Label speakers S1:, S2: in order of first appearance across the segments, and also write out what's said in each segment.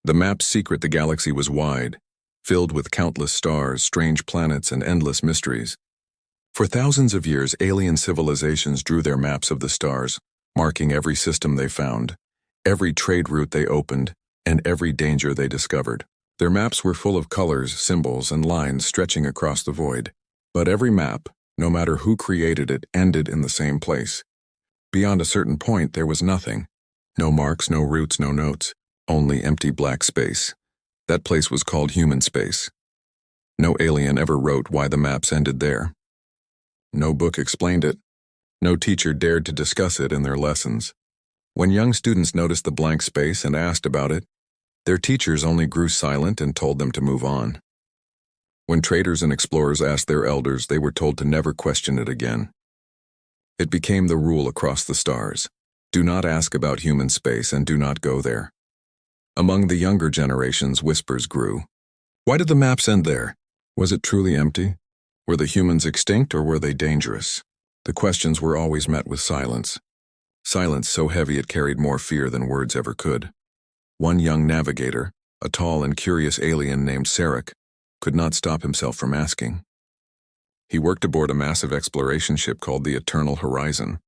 S1: The map's secret: the galaxy was wide, filled with countless stars, strange planets, and endless mysteries. For thousands of years, alien civilizations drew their maps of the stars, marking every system they found, every trade route they opened, and every danger they discovered. Their maps were full of colors, symbols, and lines stretching across the void. But every map, no matter who created it, ended in the same place. Beyond a certain point, there was nothing. No marks, no routes, no notes. Only empty black space. That place was called human space. No alien ever wrote why the maps ended there. No book explained it. No teacher dared to discuss it in their lessons. When young students noticed the blank space and asked about it, their teachers only grew silent and told them to move on. When traders and explorers asked their elders, they were told to never question it again. It became the rule across the stars. Do not ask about human space and do not go there. Among the younger generations, whispers grew. Why did the maps end there? Was it truly empty? Were the humans extinct, or were they dangerous? The questions were always met with silence. Silence so heavy it carried more fear than words ever could. One young navigator, a tall and curious alien named Sarek, could not stop himself from asking. He worked aboard a massive exploration ship called the Eternal Horizon.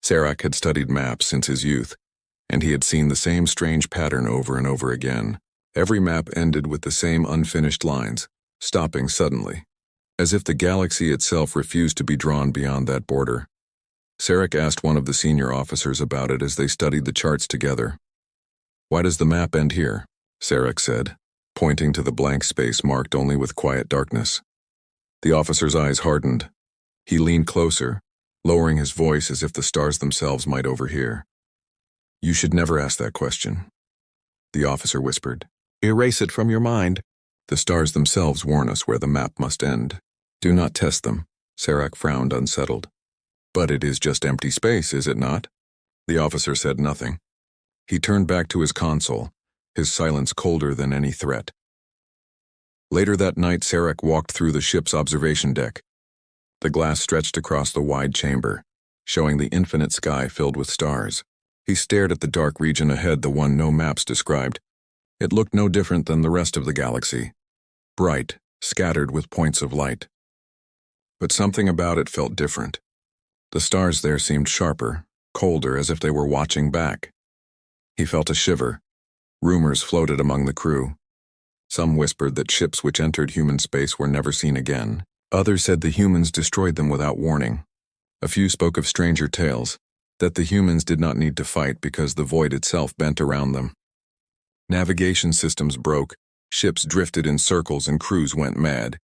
S1: Sarek had studied maps since his youth, and he had seen the same strange pattern over and over again. Every map ended with the same unfinished lines, stopping suddenly, as if the galaxy itself refused to be drawn beyond that border. Sarek asked one of the senior officers about it as they studied the charts together. Why does the map end here? Sarek said, pointing to the blank space marked only with quiet darkness. The officer's eyes hardened. He leaned closer, lowering his voice as if the stars themselves might overhear. You should never ask that question, the officer whispered. Erase it from your mind. The stars themselves warn us where the map must end. Do not test them. Sarek frowned, unsettled. But it is just empty space, is it not? The officer said nothing. He turned back to his console, his silence colder than any threat. Later that night, Sarek walked through the ship's observation deck. The glass stretched across the wide chamber, showing the infinite sky filled with stars. He stared at the dark region ahead, the one no maps described. It looked no different than the rest of the galaxy, bright, scattered with points of light. But something about it felt different. The stars there seemed sharper, colder, as if they were watching back. He felt a shiver. Rumors floated among the crew. Some whispered that ships which entered human space were never seen again. Others said the humans destroyed them without warning. A few spoke of stranger tales, that the humans did not need to fight because the void itself bent around them. Navigation systems broke, ships drifted in circles, and crews went mad.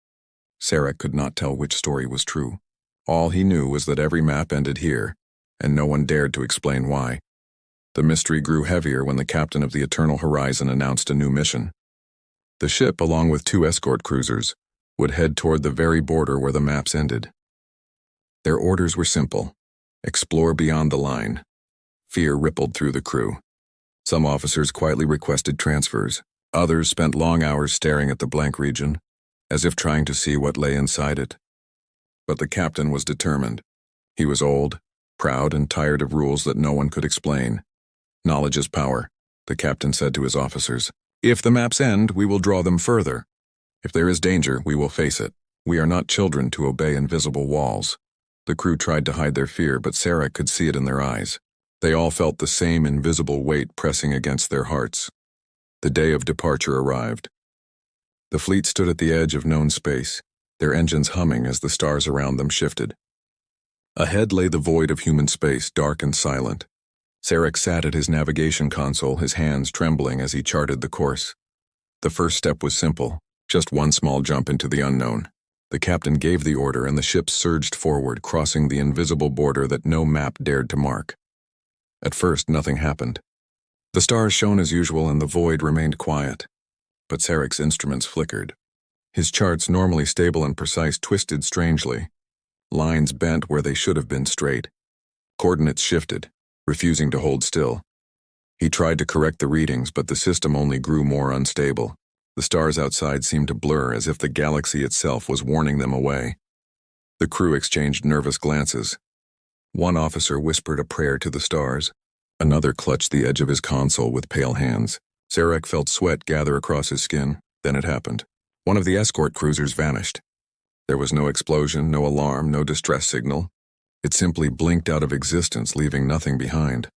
S1: Sarek could not tell which story was true. All he knew was that every map ended here, and no one dared to explain why. The mystery grew heavier when the captain of the Eternal Horizon announced a new mission. The ship, along with 2 escort cruisers, would head toward the very border where the maps ended. Their orders were simple: explore beyond the line. Fear rippled through the crew. Some officers quietly requested transfers. Others spent long hours staring at the blank region, as if trying to see what lay inside it. But the captain was determined. He was old, proud, and tired of rules that no one could explain. Knowledge is power, the captain said to his officers. If the maps end, we will draw them further. If there is danger, we will face it. We are not children to obey invisible walls. The crew tried to hide their fear, but Sarek could see it in their eyes. They all felt the same invisible weight pressing against their hearts. The day of departure arrived. The fleet stood at the edge of known space, their engines humming as the stars around them shifted. Ahead lay the void of human space, dark and silent. Sarek sat at his navigation console, his hands trembling as he charted the course. The first step was simple, just one small jump into the unknown. The captain gave the order, and the ship surged forward, crossing the invisible border that no map dared to mark. At first, nothing happened. The stars shone as usual, and the void remained quiet. But Sarek's instruments flickered. His charts, normally stable and precise, twisted strangely. Lines bent where they should have been straight. Coordinates shifted, refusing to hold still. He tried to correct the readings, but the system only grew more unstable. The stars outside seemed to blur, as if the galaxy itself was warning them away. The crew exchanged nervous glances. One officer whispered a prayer to the stars. Another clutched the edge of his console with pale hands. Sarek felt sweat gather across his skin. Then it happened. One of the escort cruisers vanished. There was no explosion, no alarm, no distress signal. It simply blinked out of existence, leaving nothing behind.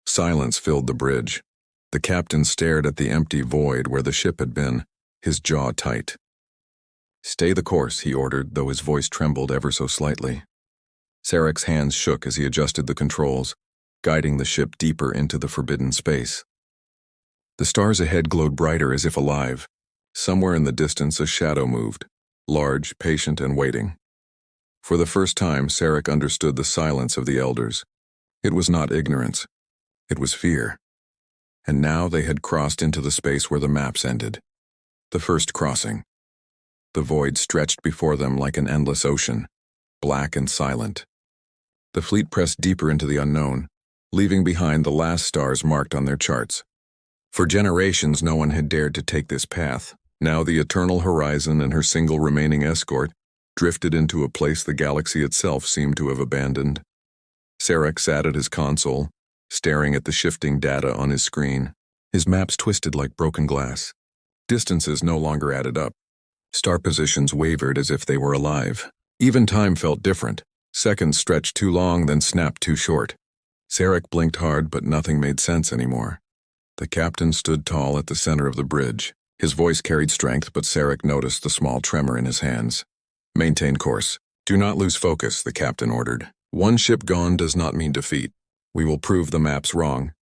S1: Silence filled the bridge. The captain stared at the empty void where the ship had been, his jaw tight. "Stay the course," he ordered, though his voice trembled ever so slightly. Sarek's hands shook as he adjusted the controls, guiding the ship deeper into the forbidden space. The stars ahead glowed brighter as if alive. Somewhere in the distance a shadow moved, large, patient, and waiting. For the first time, Sarek understood the silence of the elders. It was not ignorance. It was fear. And now they had crossed into the space where the maps ended. The first crossing. The void stretched before them like an endless ocean, black and silent. The fleet pressed deeper into the unknown, leaving behind the last stars marked on their charts. For generations, no one had dared to take this path. Now the eternal horizon and her single remaining escort drifted into a place the galaxy itself seemed to have abandoned. Sarek sat at his console, staring at the shifting data on his screen. His maps twisted like broken glass. Distances no longer added up. Star positions wavered as if they were alive. Even time felt different. Seconds stretched too long, then snapped too short. Sarek blinked hard, but nothing made sense anymore. The captain stood tall at the center of the bridge. His voice carried strength, but Sarek noticed the small tremor in his hands. "Maintain course. Do not lose focus," the captain ordered. "One ship gone does not mean defeat. We will prove the maps wrong."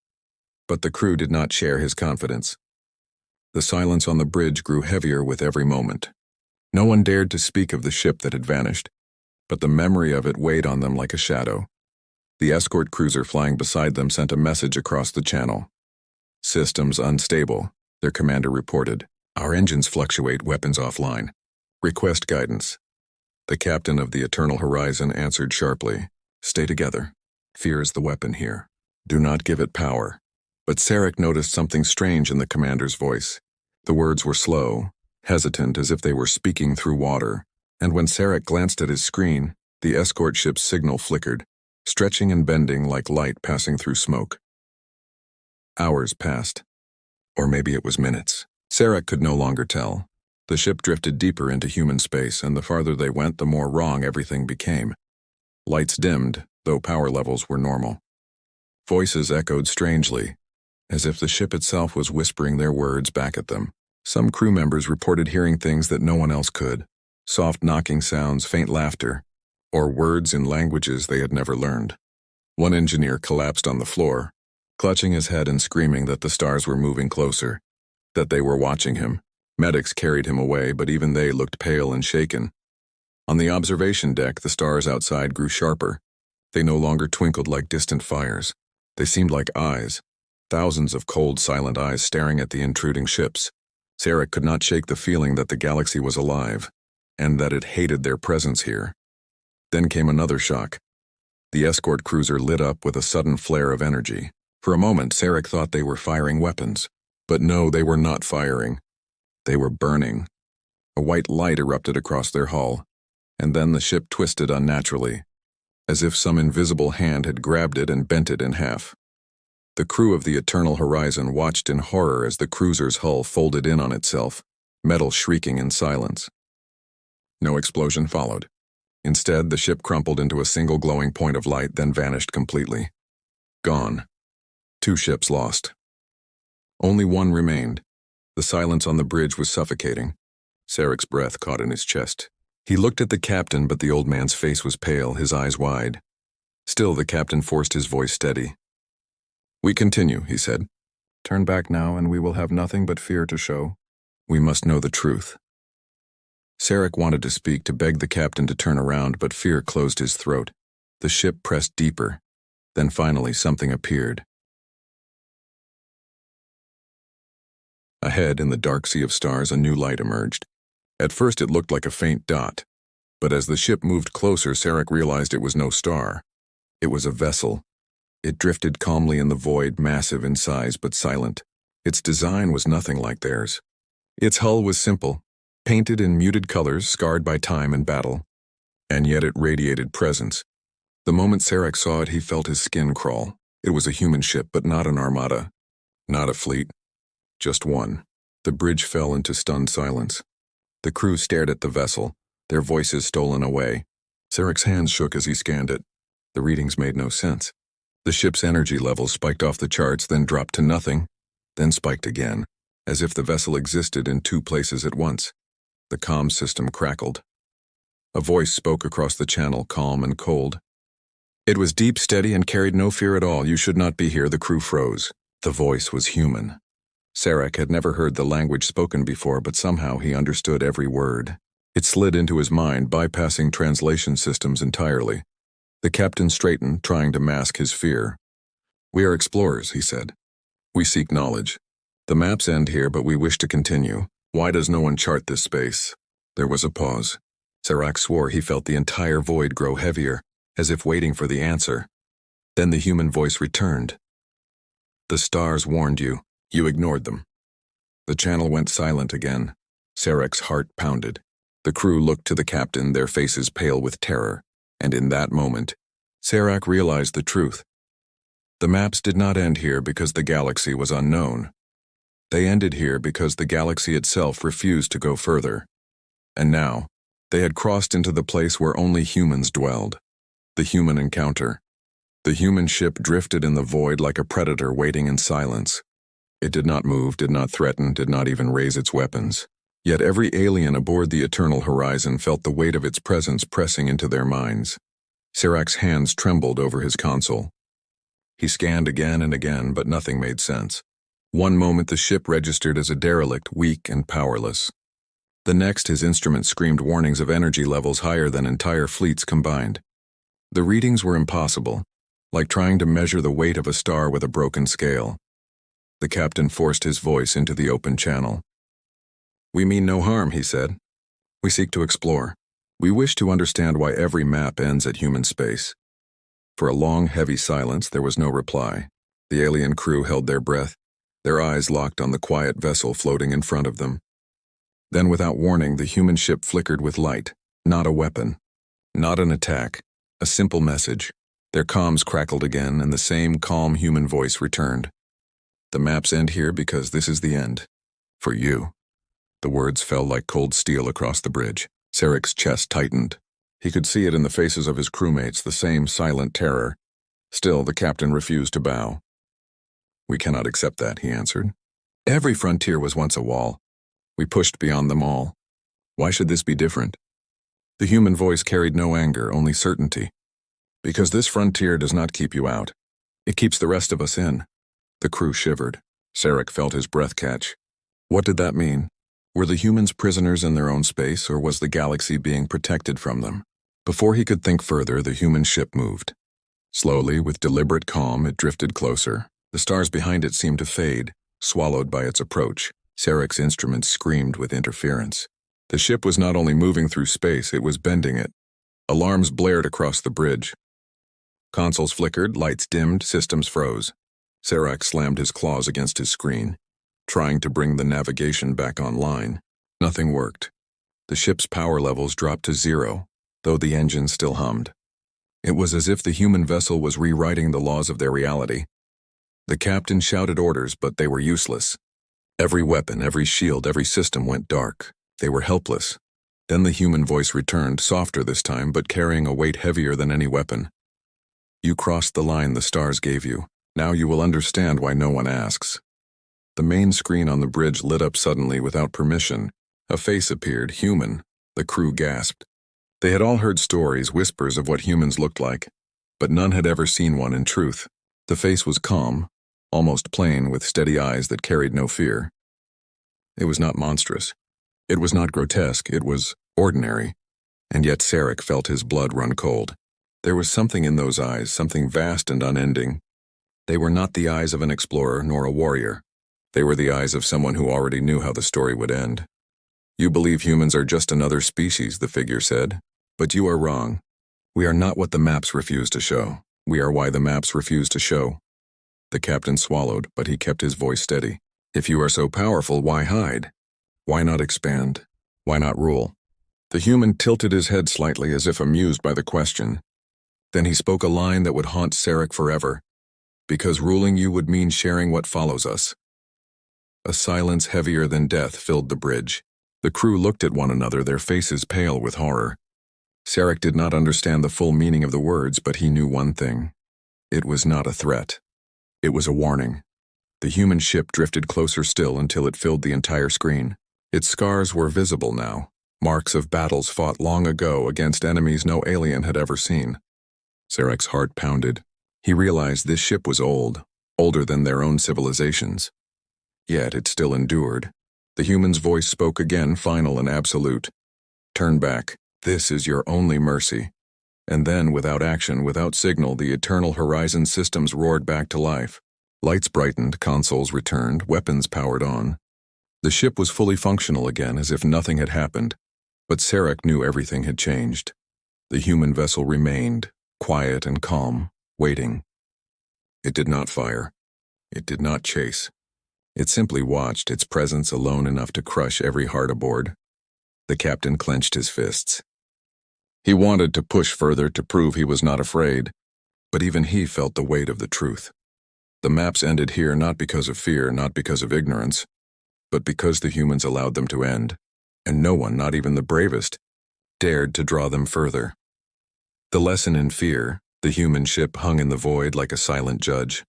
S1: But the crew did not share his confidence. The silence on the bridge grew heavier with every moment. No one dared to speak of the ship that had vanished, but the memory of it weighed on them like a shadow. The escort cruiser flying beside them sent a message across the channel. "Systems unstable," their commander reported. "Our engines fluctuate, weapons offline. Request guidance." The captain of the Eternal Horizon answered sharply. "Stay together. Fear is the weapon here. Do not give it power." But Sarek noticed something strange in the commander's voice. The words were slow, hesitant, as if they were speaking through water. And when Sarek glanced at his screen, the escort ship's signal flickered, stretching and bending like light passing through smoke. Hours passed. Or maybe it was minutes. Sarek could no longer tell. The ship drifted deeper into human space, and the farther they went, the more wrong everything became. Lights dimmed, though power levels were normal. Voices echoed strangely, as if the ship itself was whispering their words back at them. Some crew members reported hearing things that no one else could. Soft knocking sounds, faint laughter, or words in languages they had never learned. One engineer collapsed on the floor, clutching his head and screaming that the stars were moving closer, that they were watching him. Medics carried him away, but even they looked pale and shaken. On the observation deck, the stars outside grew sharper. They no longer twinkled like distant fires. They seemed like eyes, thousands of cold, silent eyes staring at the intruding ships. Sarek could not shake the feeling that the galaxy was alive, and that it hated their presence here. Then came another shock. The escort cruiser lit up with a sudden flare of energy. For a moment, Sarek thought they were firing weapons. But no, they were not firing. They were burning. A white light erupted across their hull, and then the ship twisted unnaturally, as if some invisible hand had grabbed it and bent it in half. The crew of the Eternal Horizon watched in horror as the cruiser's hull folded in on itself, metal shrieking in silence. No explosion followed. Instead, the ship crumpled into a single glowing point of light, then vanished completely. Gone. 2 ships lost. Only one remained. The silence on the bridge was suffocating. Sarek's breath caught in his chest. He looked at the captain, but the old man's face was pale, his eyes wide. Still, the captain forced his voice steady. "We continue," he said. "Turn back now, and we will have nothing but fear to show. We must know the truth." Sarek wanted to speak, to beg the captain to turn around, but fear closed his throat. The ship pressed deeper. Then finally something appeared. Ahead, in the dark sea of stars, a new light emerged. At first it looked like a faint dot, but as the ship moved closer, Sarek realized it was no star. It was a vessel. It drifted calmly in the void, massive in size but silent. Its design was nothing like theirs. Its hull was simple, painted in muted colors, scarred by time and battle. And yet it radiated presence. The moment Sarek saw it, he felt his skin crawl. It was a human ship, but not an armada. Not a fleet. Just one. The bridge fell into stunned silence. The crew stared at the vessel, their voices stolen away. Sarek's hands shook as he scanned it. The readings made no sense. The ship's energy levels spiked off the charts, then dropped to nothing, then spiked again, as if the vessel existed in two places at once. The comm system crackled. A voice spoke across the channel, calm and cold. It was deep, steady, and carried no fear at all. You should not be here. The crew froze. The voice was human. Sarek had never heard the language spoken before, but somehow he understood every word. It slid into his mind, bypassing translation systems entirely. The captain straightened, trying to mask his fear. "We are explorers," he said. "We seek knowledge. The maps end here, but we wish to continue. Why does no one chart this space?" There was a pause. Sarek swore he felt the entire void grow heavier, as if waiting for the answer. Then the human voice returned. "The stars warned you. You ignored them." The channel went silent again. Sarek's heart pounded. The crew looked to the captain, their faces pale with terror, and in that moment, Sarek realized the truth. The maps did not end here because the galaxy was unknown. They ended here because the galaxy itself refused to go further. And now, they had crossed into the place where only humans dwelled. The human encounter. The human ship drifted in the void like a predator waiting in silence. It did not move, did not threaten, did not even raise its weapons. Yet every alien aboard the Eternal Horizon felt the weight of its presence pressing into their minds. Sarek's hands trembled over his console. He scanned again and again, but nothing made sense. One moment the ship registered as a derelict, weak and powerless. The next his instruments screamed warnings of energy levels higher than entire fleets combined. The readings were impossible, like trying to measure the weight of a star with a broken scale. The captain forced his voice into the open channel. "We mean no harm," he said. "We seek to explore. We wish to understand why every map ends at human space." For a long, heavy silence, there was no reply. The alien crew held their breath, their eyes locked on the quiet vessel floating in front of them. Then, without warning, the human ship flickered with light. Not a weapon. Not an attack. A simple message. Their comms crackled again, and the same calm human voice returned. "The maps end here because this is the end. For you." The words fell like cold steel across the bridge. Sarek's chest tightened. He could see it in the faces of his crewmates, the same silent terror. Still, the captain refused to bow. "We cannot accept that," he answered. "Every frontier was once a wall. We pushed beyond them all. Why should this be different?" The human voice carried no anger, only certainty. "Because this frontier does not keep you out. It keeps the rest of us in." The crew shivered. Sarek felt his breath catch. What did that mean? Were the humans prisoners in their own space, or was the galaxy being protected from them? Before he could think further, the human ship moved. Slowly, with deliberate calm, it drifted closer. The stars behind it seemed to fade, swallowed by its approach. Sarek's instruments screamed with interference. The ship was not only moving through space, it was bending it. Alarms blared across the bridge. Consoles flickered, lights dimmed, systems froze. Sarek slammed his claws against his screen, trying to bring the navigation back online. Nothing worked. The ship's power levels dropped to 0, though the engine still hummed. It was as if the human vessel was rewriting the laws of their reality. The captain shouted orders, but they were useless. Every weapon, every shield, every system went dark. They were helpless. Then the human voice returned, softer this time, but carrying a weight heavier than any weapon. "You crossed the line the stars gave you. Now you will understand why no one asks." The main screen on the bridge lit up suddenly without permission. A face appeared, human. The crew gasped. They had all heard stories, whispers of what humans looked like, but none had ever seen one in truth. The face was calm, almost plain, with steady eyes that carried no fear. It was not monstrous. It was not grotesque. It was ordinary. And yet Sarek felt his blood run cold. There was something in those eyes, something vast and unending. They were not the eyes of an explorer nor a warrior. They were the eyes of someone who already knew how the story would end. "You believe humans are just another species," the figure said. "But you are wrong. We are not what the maps refuse to show. We are why the maps refuse to show." The captain swallowed, but he kept his voice steady. "If you are so powerful, why hide? Why not expand? Why not rule?" The human tilted his head slightly as if amused by the question. Then he spoke a line that would haunt Sarek forever. "Because ruling you would mean sharing what follows us." A silence heavier than death filled the bridge. The crew looked at one another, their faces pale with horror. Sarek did not understand the full meaning of the words, but he knew one thing. It was not a threat. It was a warning. The human ship drifted closer still until it filled the entire screen. Its scars were visible now, marks of battles fought long ago against enemies no alien had ever seen. Sarek's heart pounded. He realized this ship was old, older than their own civilizations. Yet it still endured. The human's voice spoke again, final and absolute. Turn back. This is your only mercy. And then, without action, without signal, the eternal horizon systems roared back to life. Lights brightened, consoles returned, weapons powered on. The ship was fully functional again, as if nothing had happened. But Sarek knew everything had changed. The human vessel remained, quiet and calm, waiting. It did not fire. It did not chase. It simply watched, its presence alone enough to crush every heart aboard. The captain clenched his fists. He wanted to push further to prove he was not afraid, but even he felt the weight of the truth. The maps ended here not because of fear, not because of ignorance, but because the humans allowed them to end, and no one, not even the bravest, dared to draw them further. The lesson in fear, the human ship hung in the void like a silent judge.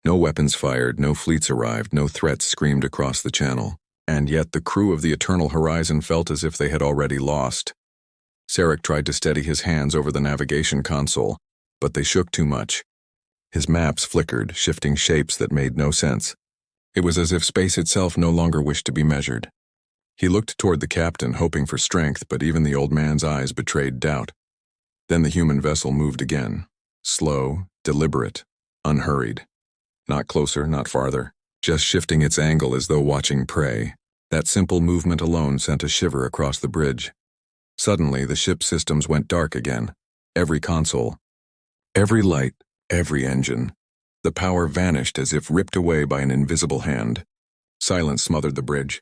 S1: No weapons fired, no fleets arrived, no threats screamed across the channel, and yet the crew of the Eternal Horizon felt as if they had already lost. Sarek tried to steady his hands over the navigation console, but they shook too much. His maps flickered, shifting shapes that made no sense. It was as if space itself no longer wished to be measured. He looked toward the captain, hoping for strength, but even the old man's eyes betrayed doubt. Then the human vessel moved again, slow, deliberate, unhurried. Not closer, not farther, just shifting its angle as though watching prey. That simple movement alone sent a shiver across the bridge. Suddenly, the ship's systems went dark again. Every console, every light, every engine. The power vanished as if ripped away by an invisible hand. Silence smothered the bridge.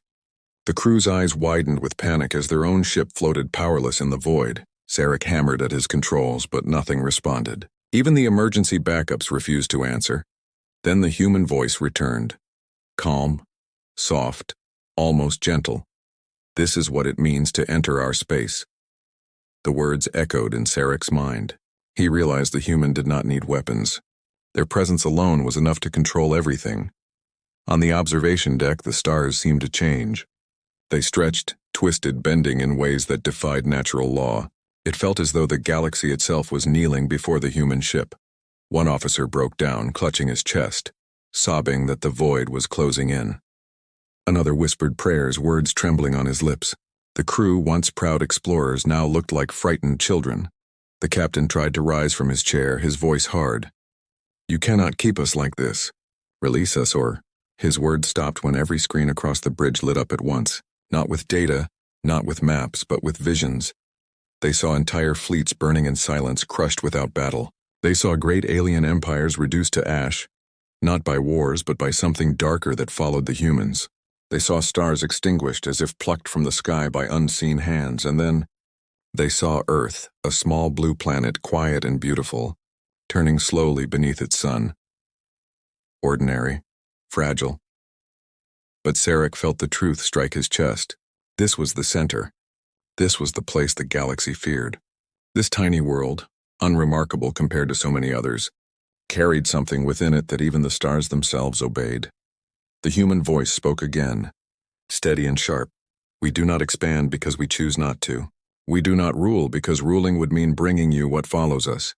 S1: The crew's eyes widened with panic as their own ship floated powerless in the void. Sarek hammered at his controls, but nothing responded. Even the emergency backups refused to answer. Then the human voice returned. Calm, soft, almost gentle. This is what it means to enter our space. The words echoed in Sarek's mind. He realized the human did not need weapons. Their presence alone was enough to control everything. On the observation deck, the stars seemed to change. They stretched, twisted, bending in ways that defied natural law. It felt as though the galaxy itself was kneeling before the human ship. One officer broke down, clutching his chest, sobbing that the void was closing in. Another whispered prayers, words trembling on his lips. The crew, once proud explorers, now looked like frightened children. The captain tried to rise from his chair, his voice hard. "You cannot keep us like this. Release us or—" His words stopped when every screen across the bridge lit up at once. Not with data, not with maps, but with visions. They saw entire fleets burning in silence, crushed without battle. They saw great alien empires reduced to ash, not by wars, but by something darker that followed the humans. They saw stars extinguished as if plucked from the sky by unseen hands, and then they saw Earth, a small blue planet, quiet and beautiful, turning slowly beneath its sun. Ordinary, fragile. But Sarek felt the truth strike his chest. This was the center. This was the place the galaxy feared. This tiny world, unremarkable compared to so many others, carried something within it that even the stars themselves obeyed. The human voice spoke again, steady and sharp. We do not expand because we choose not to. We do not rule because ruling would mean bringing you what follows us.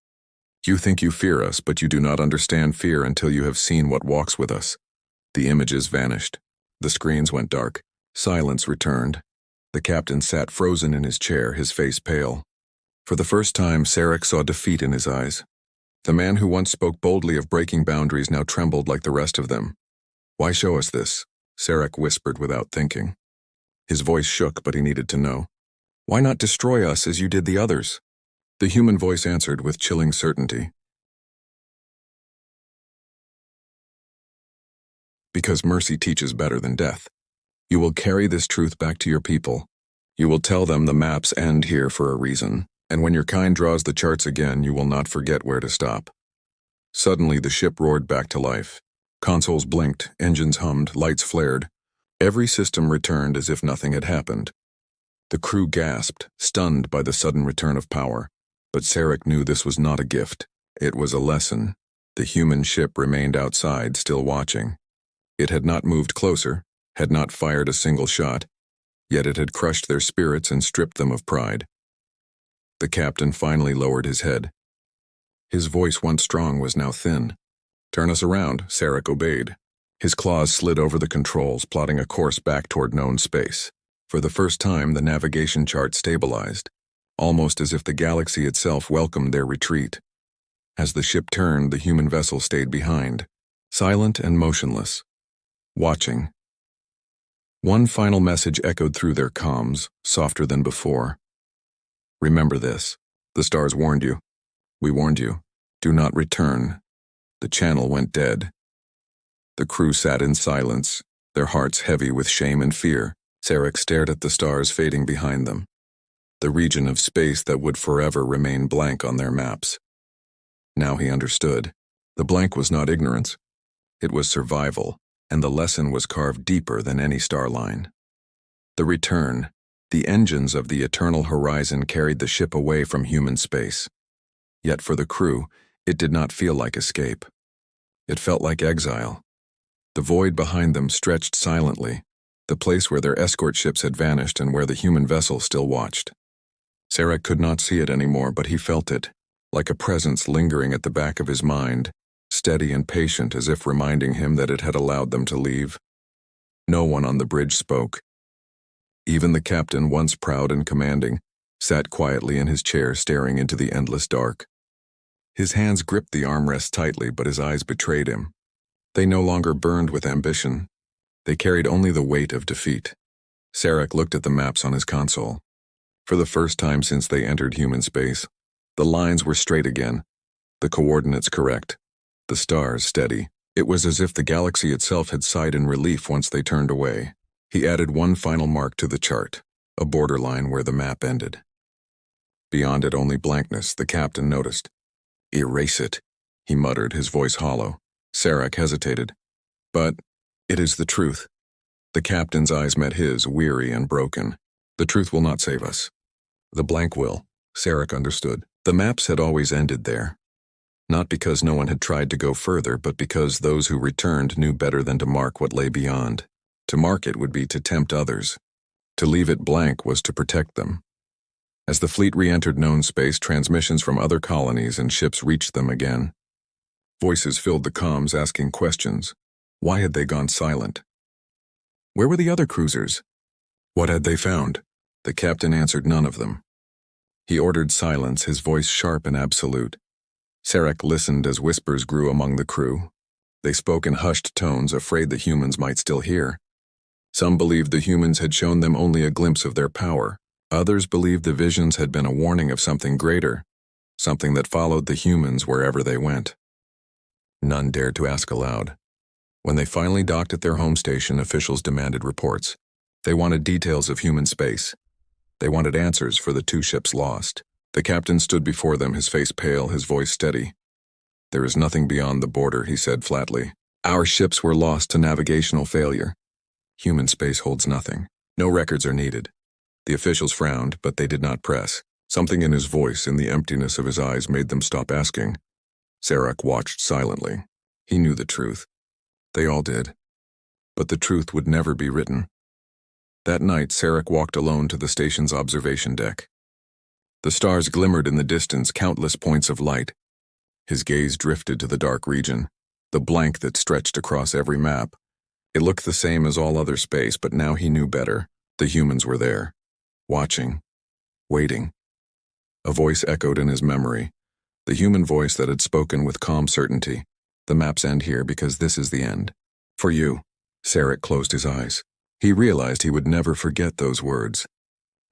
S1: You think you fear us, but you do not understand fear until you have seen what walks with us. The images vanished. The screens went dark. Silence returned. The captain sat frozen in his chair, his face pale. For the first time, Sarek saw defeat in his eyes. The man who once spoke boldly of breaking boundaries now trembled like the rest of them. "Why show us this?" Sarek whispered without thinking. His voice shook, but he needed to know. "Why not destroy us as you did the others?" The human voice answered with chilling certainty. "Because mercy teaches better than death. You will carry this truth back to your people. You will tell them the maps end here for a reason, and when your kind draws the charts again, you will not forget where to stop." Suddenly, the ship roared back to life. Consoles blinked, engines hummed, lights flared. Every system returned as if nothing had happened. The crew gasped, stunned by the sudden return of power. But Sarek knew this was not a gift. It was a lesson. The human ship remained outside, still watching. It had not moved closer, had not fired a single shot, yet it had crushed their spirits and stripped them of pride. The captain finally lowered his head. His voice, once strong, was now thin. "Turn us around," Sarek obeyed. His claws slid over the controls, plotting a course back toward known space. For the first time, the navigation chart stabilized, almost as if the galaxy itself welcomed their retreat. As the ship turned, the human vessel stayed behind, silent and motionless, watching. One final message echoed through their comms, softer than before. "Remember this. The stars warned you. We warned you. Do not return." The channel went dead. The crew sat in silence, their hearts heavy with shame and fear. Sarek stared at the stars fading behind them, the region of space that would forever remain blank on their maps. Now he understood. The blank was not ignorance. It was survival, and the lesson was carved deeper than any star line. The return, the engines of the eternal horizon carried the ship away from human space. Yet for the crew, it did not feel like escape. It felt like exile. The void behind them stretched silently, the place where their escort ships had vanished and where the human vessel still watched. Sarek could not see it anymore, but he felt it, like a presence lingering at the back of his mind, steady and patient as if reminding him that it had allowed them to leave. No one on the bridge spoke. Even the captain, once proud and commanding, sat quietly in his chair staring into the endless dark. His hands gripped the armrest tightly, but his eyes betrayed him. They no longer burned with ambition. They carried only the weight of defeat. Sarek looked at the maps on his console. For the first time since they entered human space, the lines were straight again, the coordinates correct, the stars steady. It was as if the galaxy itself had sighed in relief once they turned away. He added one final mark to the chart, a borderline where the map ended. Beyond it only blankness, the captain noticed. "Erase it," he muttered, his voice hollow. Sarek hesitated. "But it is the truth." The captain's eyes met his, weary and broken. "The truth will not save us. The blank will." Sarek understood. The maps had always ended there. Not because no one had tried to go further, but because those who returned knew better than to mark what lay beyond. To mark it would be to tempt others. To leave it blank was to protect them. As the fleet re-entered known space, transmissions from other colonies and ships reached them again. Voices filled the comms asking questions. Why had they gone silent? Where were the other cruisers? What had they found? The captain answered none of them. He ordered silence, his voice sharp and absolute. Sarek listened as whispers grew among the crew. They spoke in hushed tones, afraid the humans might still hear. Some believed the humans had shown them only a glimpse of their power. Others believed the visions had been a warning of something greater, something that followed the humans wherever they went. None dared to ask aloud. When they finally docked at their home station, officials demanded reports. They wanted details of human space. They wanted answers for the 2 ships lost. The captain stood before them, his face pale, his voice steady. "There is nothing beyond the border," he said flatly. "Our ships were lost to navigational failure. Human space holds nothing. No records are needed." The officials frowned, but they did not press. Something in his voice, in the emptiness of his eyes, made them stop asking. Sarek watched silently. He knew the truth. They all did. But the truth would never be written. That night, Sarek walked alone to the station's observation deck. The stars glimmered in the distance, countless points of light. His gaze drifted to the dark region, the blank that stretched across every map. It looked the same as all other space, but now he knew better. The humans were there, watching, waiting. A voice echoed in his memory, the human voice that had spoken with calm certainty. "The maps end here because this is the end. For you." Sarek closed his eyes. He realized he would never forget those words.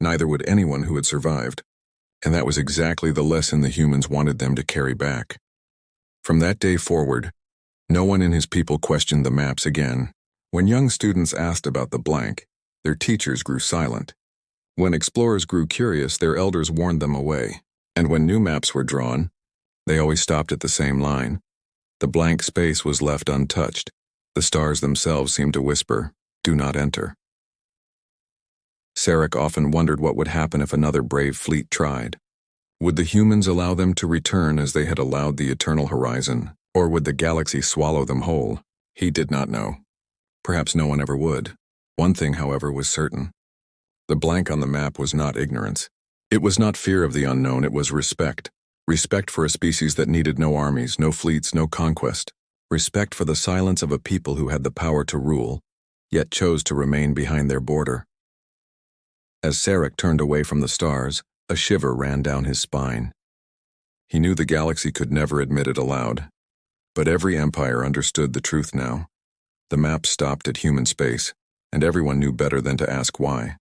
S1: Neither would anyone who had survived. And that was exactly the lesson the humans wanted them to carry back. From that day forward, no one in his people questioned the maps again. When young students asked about the blank, their teachers grew silent. When explorers grew curious, their elders warned them away. And when new maps were drawn, they always stopped at the same line. The blank space was left untouched. The stars themselves seemed to whisper, Do not enter. Sarek often wondered what would happen if another brave fleet tried. Would the humans allow them to return as they had allowed the eternal horizon, or would the galaxy swallow them whole? He did not know. Perhaps no one ever would. One thing, however, was certain. The blank on the map was not ignorance. It was not fear of the unknown, it was respect. Respect for a species that needed no armies, no fleets, no conquest. Respect for the silence of a people who had the power to rule, yet chose to remain behind their border. As Sarek turned away from the stars, a shiver ran down his spine. He knew the galaxy could never admit it aloud. But every empire understood the truth now. The map stopped at human space, and everyone knew better than to ask why.